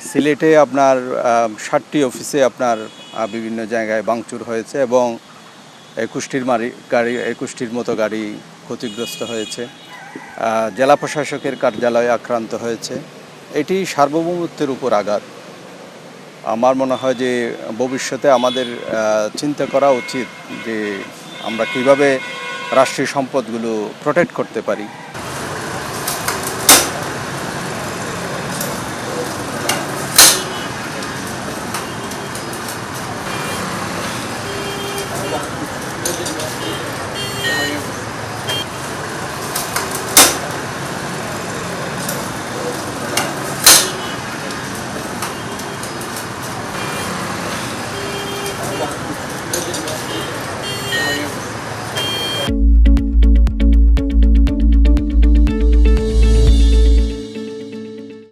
সিলেটে আপনার 60টি অফিসে আপনার বিভিন্ন জায়গায় ভাঙচুর হয়েছে এবং 21টির মতো গাড়ি ক্ষতিগ্রস্ত হয়েছে। জেলা প্রশাসকের কার্যালয় আক্রান্ত হয়েছে। এটি সার্বভৌমত্বের উপর আঘাত। আমার মনে হয় যে ভবিষ্যতে আমাদের চিন্তা করা উচিত যে আমরা কিভাবে রাষ্ট্রীয় সম্পদগুলো প্রোটেক্ট করতে পারি।